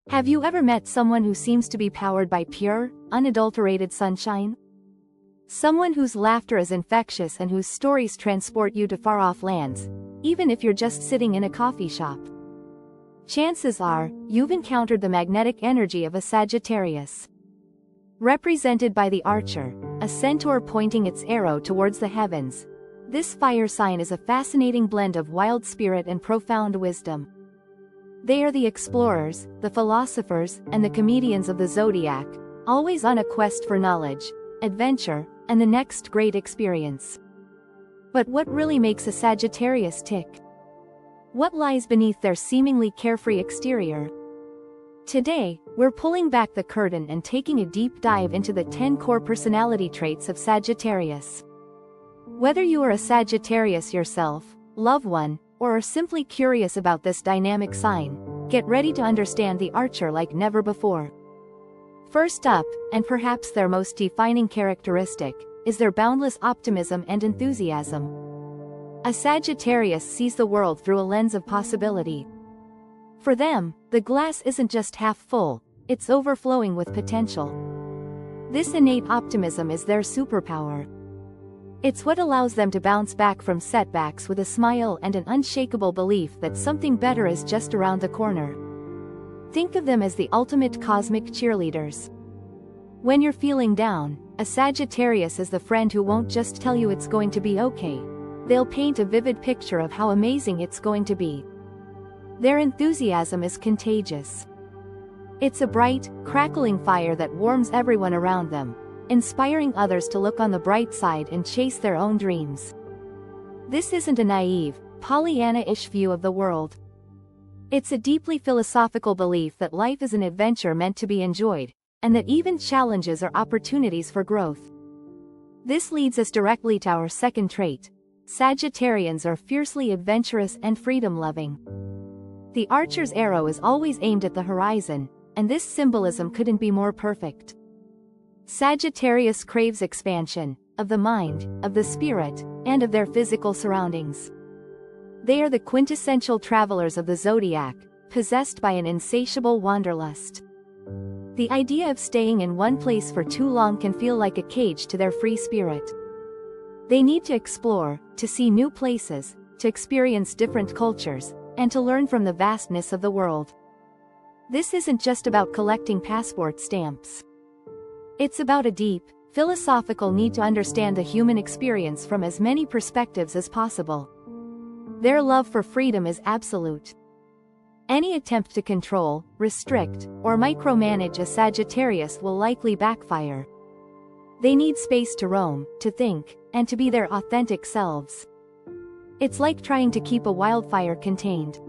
Have you ever met someone who seems to be powered by pure, unadulterated sunshine? Someone whose laughter is infectious and whose stories transport you to far-off lands, even if you're just sitting in a coffee shop. Chances are, you've encountered the magnetic energy of a Sagittarius. Represented by the archer, a centaur pointing its arrow towards the heavens, this fire sign is a fascinating blend of wild spirit and profound wisdom. They are the explorers, the philosophers, and the comedians of the Zodiac, always on a quest for knowledge, adventure, and the next great experience. But what really makes a Sagittarius tick? What lies beneath their seemingly carefree exterior? Today, we're pulling back the curtain and taking a deep dive into the 10 core personality traits of Sagittarius. Whether you are a Sagittarius yourself, love one, or are simply curious about this dynamic sign, get ready to understand the archer like never before. First up, and perhaps their most defining characteristic, is their boundless optimism and enthusiasm. A Sagittarius sees the world through a lens of possibility. For them, the glass isn't just half full, it's overflowing with potential. This innate optimism is their superpower. It's what allows them to bounce back from setbacks with a smile and an unshakable belief that something better is just around the corner. Think of them as the ultimate cosmic cheerleaders. When you're feeling down, a Sagittarius is the friend who won't just tell you it's going to be okay. They'll paint a vivid picture of how amazing it's going to be. Their enthusiasm is contagious. It's a bright, crackling fire that warms everyone around them, inspiring others to look on the bright side and chase their own dreams. This isn't a naive, Pollyanna-ish view of the world. It's a deeply philosophical belief that life is an adventure meant to be enjoyed, and that even challenges are opportunities for growth. This leads us directly to our second trait. Sagittarians are fiercely adventurous and freedom-loving. The archer's arrow is always aimed at the horizon, and this symbolism couldn't be more perfect. Sagittarius craves expansion, of the mind, of the spirit, and of their physical surroundings. They are the quintessential travelers of the Zodiac, possessed by an insatiable wanderlust. The idea of staying in one place for too long can feel like a cage to their free spirit. They need to explore, to see new places, to experience different cultures, and to learn from the vastness of the world. This isn't just about collecting passport stamps. It's about a deep, philosophical need to understand the human experience from as many perspectives as possible. Their love for freedom is absolute. Any attempt to control, restrict, or micromanage a Sagittarius will likely backfire. They need space to roam, to think, and to be their authentic selves. It's like trying to keep a wildfire contained.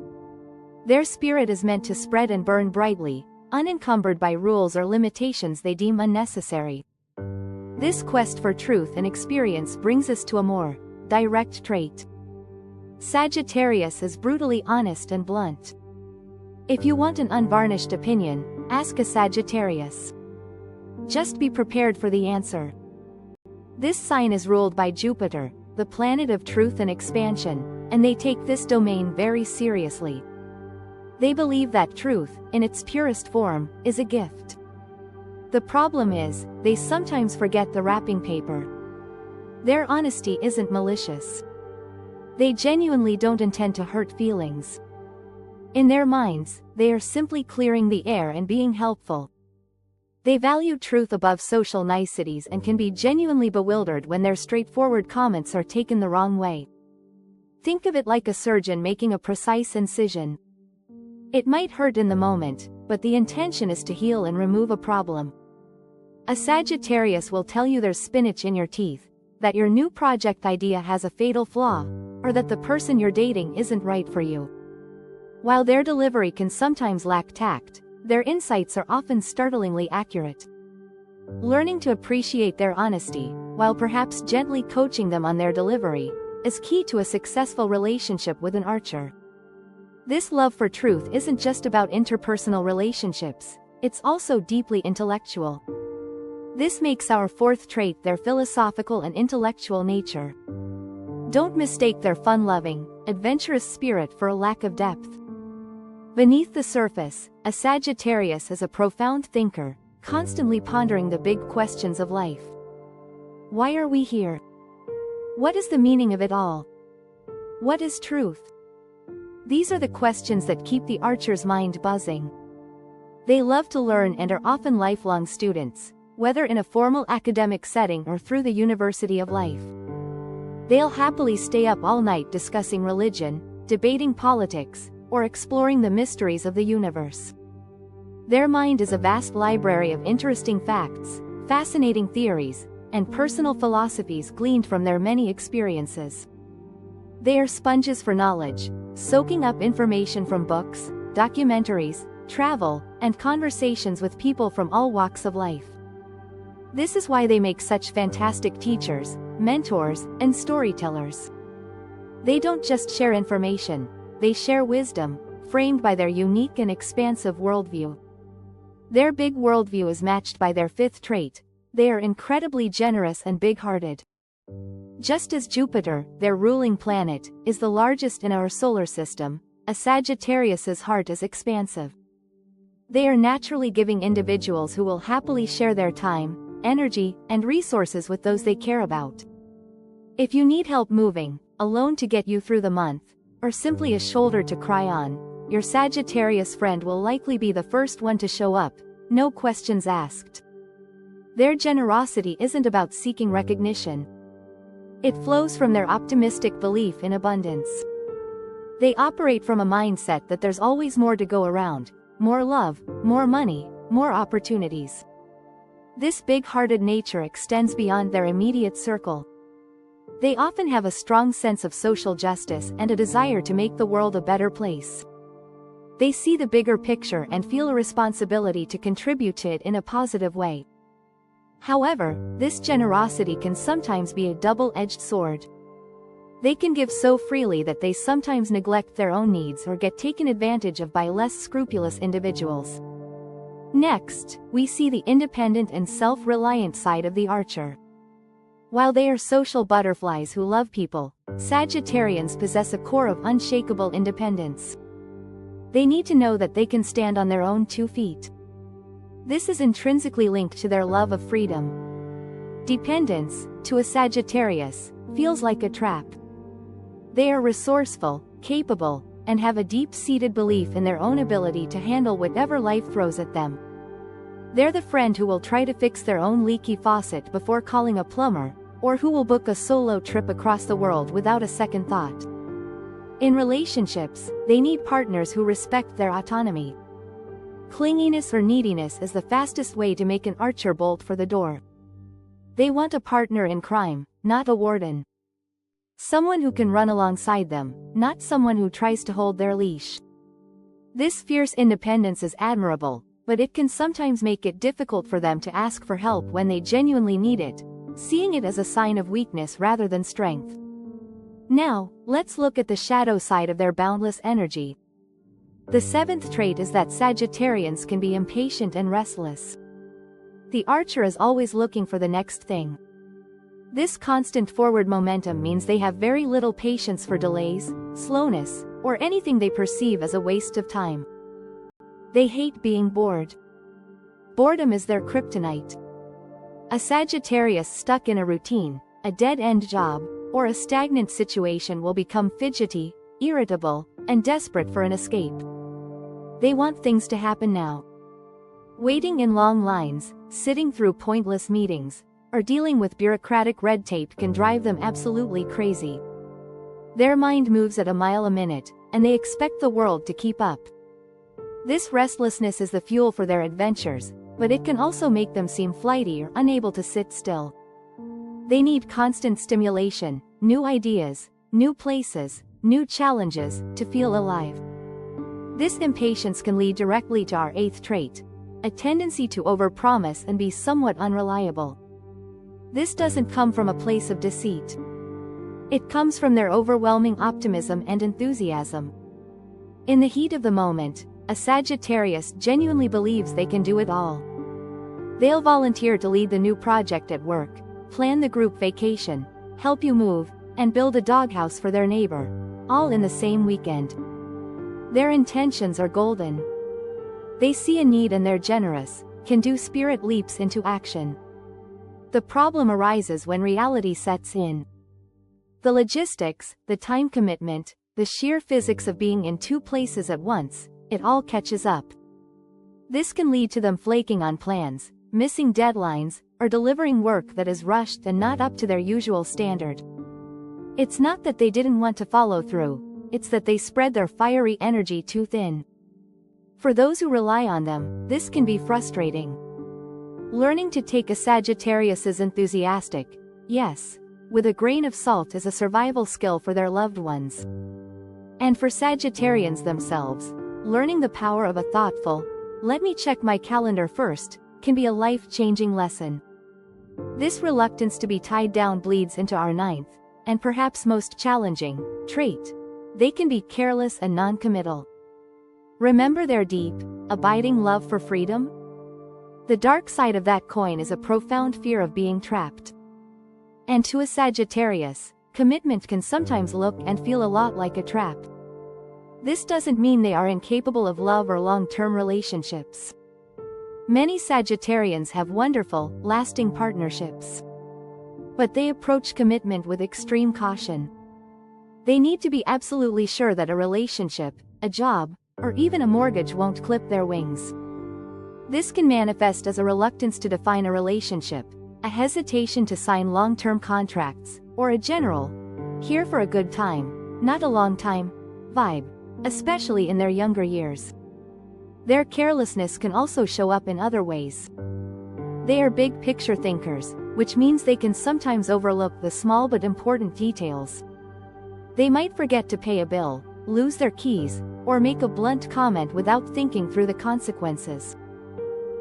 Their spirit is meant to spread and burn brightly, unencumbered by rules or limitations they deem unnecessary. This quest for truth and experience brings us to a more direct trait. Sagittarius is brutally honest and blunt. If you want an unvarnished opinion, ask a Sagittarius. Just be prepared for the answer. This sign is ruled by Jupiter, the planet of truth and expansion, and they take this domain very seriously. They believe that truth, in its purest form, is a gift. The problem is, they sometimes forget the wrapping paper. Their honesty isn't malicious. They genuinely don't intend to hurt feelings. In their minds, they are simply clearing the air and being helpful. They value truth above social niceties and can be genuinely bewildered when their straightforward comments are taken the wrong way. Think of it like a surgeon making a precise incision. It might hurt in the moment, but the intention is to heal and remove a problem. A Sagittarius will tell you there's spinach in your teeth, that your new project idea has a fatal flaw, or that the person you're dating isn't right for you. While their delivery can sometimes lack tact, their insights are often startlingly accurate. Learning to appreciate their honesty, while perhaps gently coaching them on their delivery, is key to a successful relationship with an archer. This love for truth isn't just about interpersonal relationships, it's also deeply intellectual. This makes our fourth trait their philosophical and intellectual nature. Don't mistake their fun-loving, adventurous spirit for a lack of depth. Beneath the surface, A Sagittarius is a profound thinker, constantly pondering the big questions of life. Why are we here? What is the meaning of it all? What is truth? These are the questions that keep the Archer's mind buzzing. They love to learn and are often lifelong students, whether in a formal academic setting or through the university of life. They'll happily stay up all night discussing religion, debating politics, or exploring the mysteries of the universe. Their mind is a vast library of interesting facts, fascinating theories, and personal philosophies gleaned from their many experiences. They are sponges for knowledge, soaking up information from books, documentaries, travel, and conversations with people from all walks of life. This is why they make such fantastic teachers, mentors, and storytellers. They don't just share information, they share wisdom, framed by their unique and expansive worldview. Their big worldview is matched by their fifth trait: they are incredibly generous and big-hearted. Just as Jupiter, their ruling planet, is the largest in our solar system, a Sagittarius's heart is expansive. They are naturally giving individuals who will happily share their time, energy, and resources with those they care about. If you need help moving, a loan to get you through the month, or simply a shoulder to cry on, your Sagittarius friend will likely be the first one to show up, no questions asked. Their generosity isn't about seeking recognition. It flows from their optimistic belief in abundance. They operate from a mindset that there's always more to go around, more love, more money, more opportunities. This big-hearted nature extends beyond their immediate circle. They often have a strong sense of social justice and a desire to make the world a better place. They see the bigger picture and feel a responsibility to contribute to it in a positive way. However, this generosity can sometimes be a double-edged sword. They can give so freely that they sometimes neglect their own needs or get taken advantage of by less scrupulous individuals. Next, we see the independent and self-reliant side of the Archer. While they are social butterflies who love people, Sagittarians possess a core of unshakable independence. They need to know that they can stand on their own 2 feet. This is intrinsically linked to their love of freedom. Dependence, to a Sagittarius, feels like a trap. They are resourceful, capable, and have a deep-seated belief in their own ability to handle whatever life throws at them. They're the friend who will try to fix their own leaky faucet before calling a plumber, or who will book a solo trip across the world without a second thought. In relationships, they need partners who respect their autonomy. Clinginess or neediness is the fastest way to make an Archer bolt for the door. They want a partner in crime, not a warden. Someone who can run alongside them, not someone who tries to hold their leash. This fierce independence is admirable, but it can sometimes make it difficult for them to ask for help when they genuinely need it, seeing it as a sign of weakness rather than strength. Now, let's look at the shadow side of their boundless energy. The 7th trait is that Sagittarians can be impatient and restless. The Archer is always looking for the next thing. This constant forward momentum means they have very little patience for delays, slowness, or anything they perceive as a waste of time. They hate being bored. Boredom is their kryptonite. A Sagittarius stuck in a routine, a dead-end job, or a stagnant situation will become fidgety, irritable, and desperate for an escape. They want things to happen now. Waiting in long lines, sitting through pointless meetings, or dealing with bureaucratic red tape can drive them absolutely crazy. Their mind moves at a mile a minute, and they expect the world to keep up. This restlessness is the fuel for their adventures, but it can also make them seem flighty or unable to sit still. They need constant stimulation, new ideas, new places, new challenges, to feel alive. This impatience can lead directly to our 8th trait, a tendency to overpromise and be somewhat unreliable. This doesn't come from a place of deceit. It comes from their overwhelming optimism and enthusiasm. In the heat of the moment, a Sagittarius genuinely believes they can do it all. They'll volunteer to lead the new project at work, plan the group vacation, help you move, and build a doghouse for their neighbor, all in the same weekend. Their intentions are golden. They see a need and they're generous, can do spirit leaps into action. The problem arises when reality sets in. The logistics, the time commitment, the sheer physics of being in two places at once, it all catches up. This can lead to them flaking on plans, missing deadlines, or delivering work that is rushed and not up to their usual standard. It's not that they didn't want to follow through, it's that they spread their fiery energy too thin. For those who rely on them, this can be frustrating. Learning to take a Sagittarius is enthusiastic, yes, with a grain of salt is a survival skill for their loved ones. And for Sagittarians themselves, learning the power of a thoughtful, "Let me check my calendar first," can be a life-changing lesson. This reluctance to be tied down bleeds into our ninth, and perhaps most challenging, trait. They can be careless and non-committal. Remember their deep, abiding love for freedom? The dark side of that coin is a profound fear of being trapped. And to a Sagittarius, commitment can sometimes look and feel a lot like a trap. This doesn't mean they are incapable of love or long-term relationships. Many Sagittarians have wonderful, lasting partnerships. But they approach commitment with extreme caution. They need to be absolutely sure that a relationship, a job, or even a mortgage won't clip their wings. This can manifest as a reluctance to define a relationship, a hesitation to sign long-term contracts, or a general, here for a good time, not a long time, vibe, especially in their younger years. Their carelessness can also show up in other ways. They are big picture thinkers, which means they can sometimes overlook the small but important details. They might forget to pay a bill, lose their keys, or make a blunt comment without thinking through the consequences.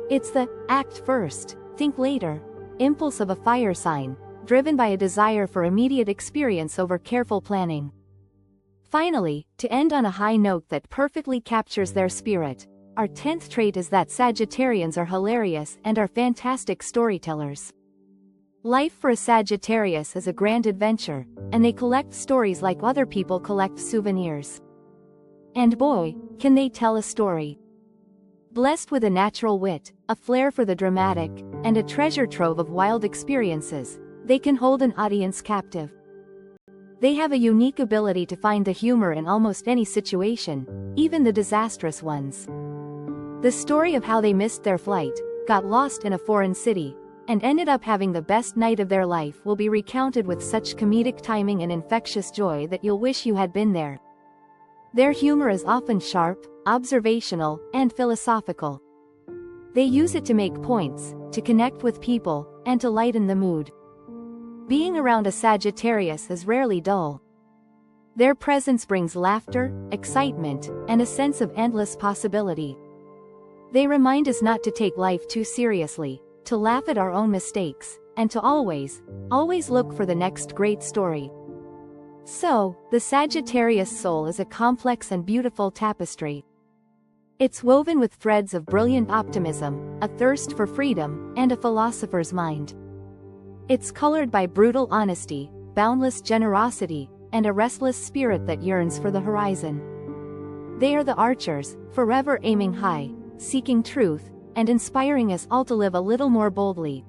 It's the "act first, think later" impulse of a fire sign, driven by a desire for immediate experience over careful planning. Finally, to end on a high note that perfectly captures their spirit, our 10th trait is that Sagittarians are hilarious and are fantastic storytellers. Life for a Sagittarius is a grand adventure, and they collect stories like other people collect souvenirs. And boy, can they tell a story. Blessed with a natural wit, a flair for the dramatic, and a treasure trove of wild experiences, they can hold an audience captive. They have a unique ability to find the humor in almost any situation, even the disastrous ones. The story of how they missed their flight, got lost in a foreign city, and ended up having the best night of their life will be recounted with such comedic timing and infectious joy that you'll wish you had been there. Their humor is often sharp, observational, and philosophical. They use it to make points, to connect with people, and to lighten the mood. Being around a Sagittarius is rarely dull. Their presence brings laughter, excitement, and a sense of endless possibility. They remind us not to take life too seriously, to laugh at our own mistakes, and to always look for the next great story. So, the Sagittarius soul is a complex and beautiful tapestry. It's woven with threads of brilliant optimism, a thirst for freedom, and a philosopher's mind. It's colored by brutal honesty, boundless generosity, and a restless spirit that yearns for the horizon. They are the archers, forever aiming high, seeking truth, and inspiring us all to live a little more boldly.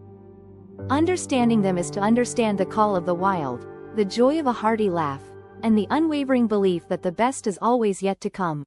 Understanding them is to understand the call of the wild, the joy of a hearty laugh, and the unwavering belief that the best is always yet to come.